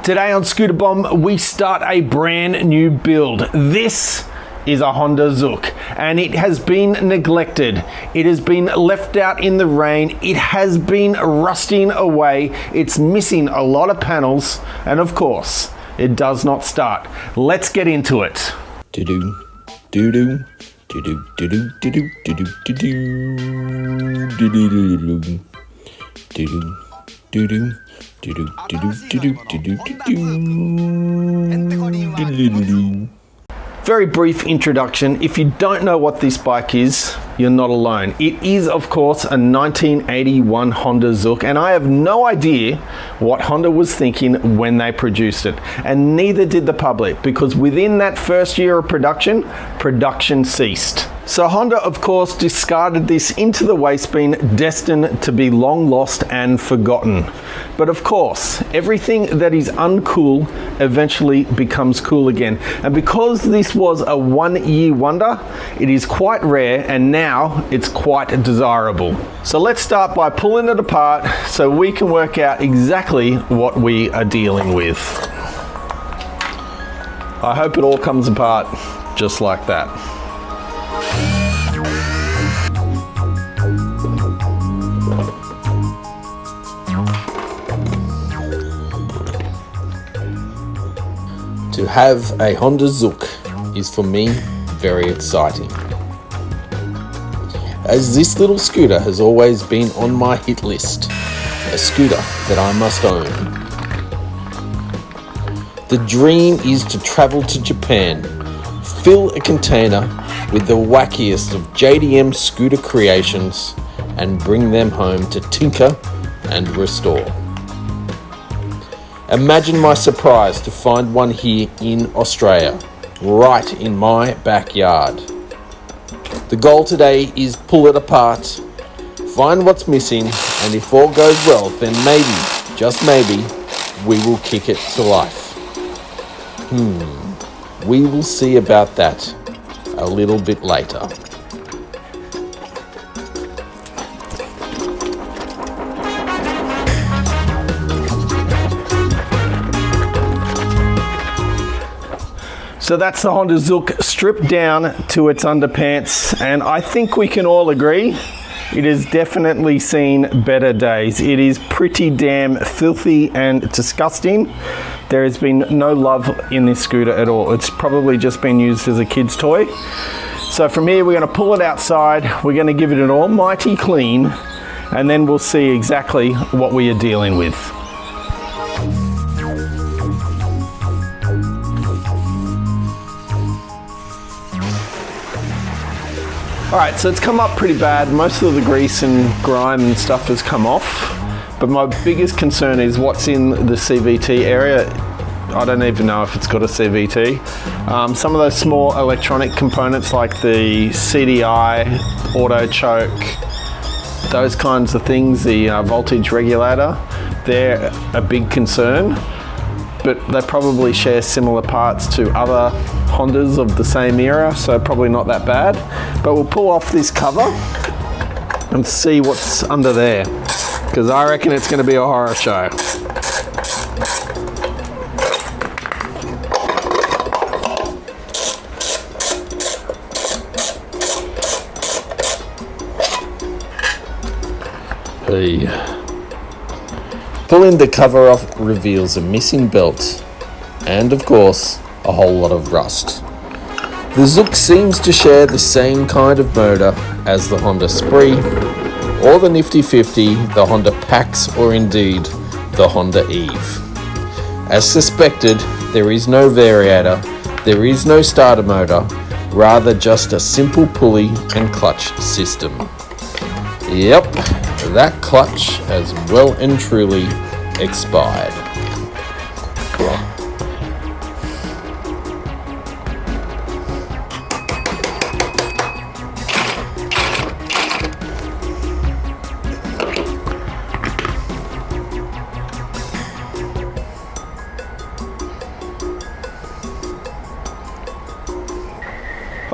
Today on Scooter Bomb, we start a brand new build. This is a Honda Zook, and it has been neglected. It has been left out in the rain. It has been rusting away. It's missing a lot of panels, and of course, it does not start. Let's get into it. Do-do, do-do, do-do, do-do, do-do, do-do, do-do, do-do, do-do, do-do. Very brief introduction. If you don't know what this bike is, you're not alone. It is, of course, a 1981 Honda Zook, and I have no idea what Honda was thinking when they produced it, and neither did the public, because within that first year of production ceased. So Honda, of course, discarded this into the waste bin, destined to be long lost and forgotten. But of course, everything that is uncool eventually becomes cool again. And because this was a one-year wonder, it is quite rare, and now it's quite desirable. So let's start by pulling it apart so we can work out exactly what we are dealing with. I hope it all comes apart just like that. To have a Honda Zook is for me very exciting, as this little scooter has always been on my hit list, a scooter that I must own. The dream is to travel to Japan, fill a container with the wackiest of JDM scooter creations, and bring them home to tinker and restore. Imagine my surprise to find one here in Australia, right in my backyard. The goal today is pull it apart, find what's missing, and if all goes well, then maybe, just maybe, we will kick it to life. We will see about that a little bit later. So that's the Honda Zook stripped down to its underpants, and I think we can all agree it has definitely seen better days. It is pretty damn filthy and disgusting. There has been no love in this scooter at all. It's probably just been used as a kid's toy. So from here, we're going to pull it outside. We're going to give it an almighty clean, and then we'll see exactly what we are dealing with. Alright, so it's come up pretty bad. Most of the grease and grime and stuff has come off, but my biggest concern is what's in the CVT area. I don't even know if it's got a CVT. Some of those small electronic components like the CDI, auto choke, those kinds of things, the voltage regulator, they're a big concern, but they probably share similar parts to other Hondas of the same era, so probably not that bad. But we'll pull off this cover and see what's under there, because I reckon it's going to be a horror show. Hey. Pulling the cover off reveals a missing belt and, of course, a whole lot of rust. The Zook seems to share the same kind of motor as the Honda Spree, or the Nifty 50, the Honda Pax, or indeed the Honda Eve. As suspected, there is no variator, there is no starter motor, rather just a simple pulley and clutch system. Yep, that clutch has well and truly expired.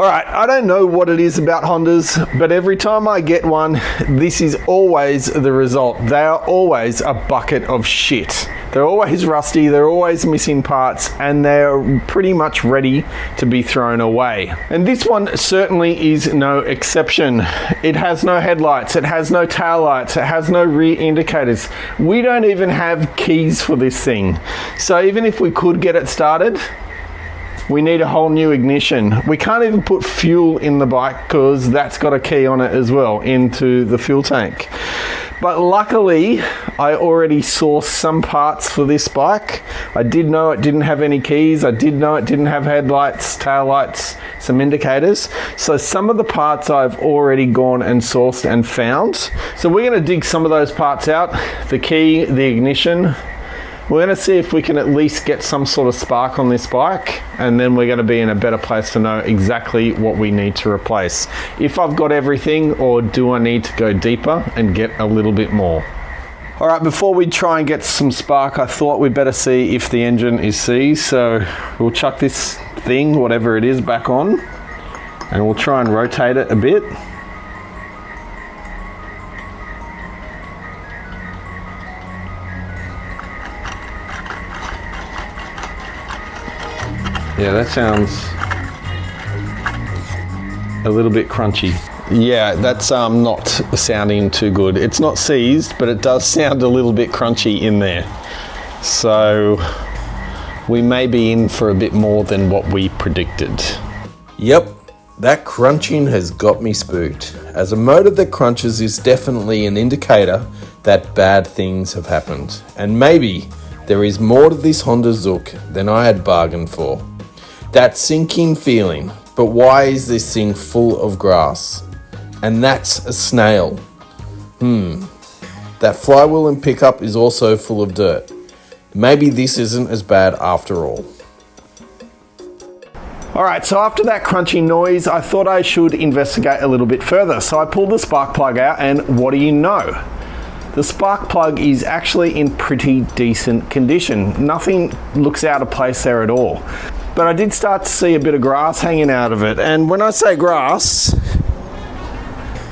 Alright, I don't know what it is about Hondas, but every time I get one, this is always the result. They are always a bucket of shit. They're always rusty, they're always missing parts, and they're pretty much ready to be thrown away. And this one certainly is no exception. It has no headlights, it has no tail lights, it has no rear indicators. We don't even have keys for this thing. So even if we could get it started, we need a whole new ignition. We can't even put fuel in the bike because that's got a key on it as well into the fuel tank. But luckily, I already sourced some parts for this bike. I did know it didn't have any keys. I did know it didn't have headlights, tail lights, some indicators. So some of the parts I've already gone and sourced and found. So we're gonna dig some of those parts out. The key, the ignition. We're going to see if we can at least get some sort of spark on this bike, and then we're going to be in a better place to know exactly what we need to replace. If I've got everything, or do I need to go deeper and get a little bit more? All right, before we try and get some spark, I thought we'd better see if the engine is seized. So we'll chuck this thing, whatever it is, back on, and we'll try and rotate it a bit. Yeah, that sounds a little bit crunchy. Yeah, that's not sounding too good. It's not seized, but it does sound a little bit crunchy in there. So we may be in for a bit more than what we predicted. Yep, that crunching has got me spooked, as a motor that crunches is definitely an indicator that bad things have happened. And maybe there is more to this Honda Zook than I had bargained for. That sinking feeling, but why is this thing full of grass? And that's a snail. That flywheel and pickup is also full of dirt. Maybe this isn't as bad after all. All right, so after that crunchy noise, I thought I should investigate a little bit further. So I pulled the spark plug out, and what do you know? The spark plug is actually in pretty decent condition. Nothing looks out of place there at all. But I did start to see a bit of grass hanging out of it. And when I say grass,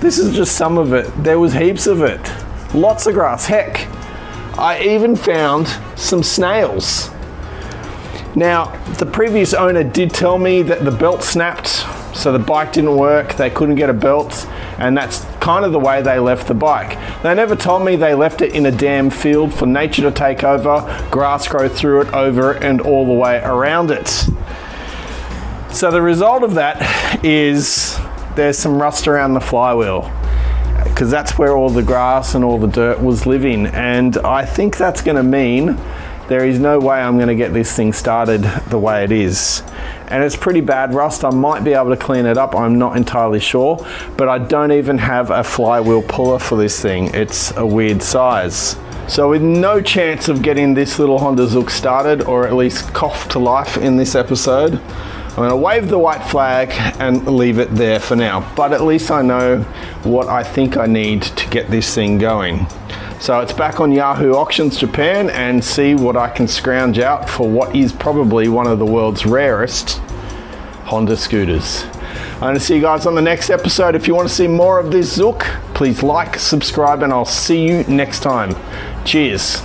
this is just some of it. There was heaps of it. Lots of grass. Heck, I even found some snails. Now, the previous owner did tell me that the belt snapped, so the bike didn't work, they couldn't get a belt, and that's kind of the way they left the bike. They never told me they left it in a damn field for nature to take over, grass grow through it, over it, and all the way around it. So the result of that is there's some rust around the flywheel, because that's where all the grass and all the dirt was living. And I think that's going to mean there is no way I'm going to get this thing started the way it is. And it's pretty bad rust. I might be able to clean it up, I'm not entirely sure, but I don't even have a flywheel puller for this thing. It's a weird size. So with no chance of getting this little Honda Zook started, or at least cough to life in this episode, I'm going to wave the white flag and leave it there for now. But at least I know what I think I need to get this thing going. So it's back on Yahoo Auctions Japan and see what I can scrounge out for what is probably one of the world's rarest Honda scooters. I'm going to see you guys on the next episode. If you want to see more of this Zook, please like, subscribe, and I'll see you next time. Cheers.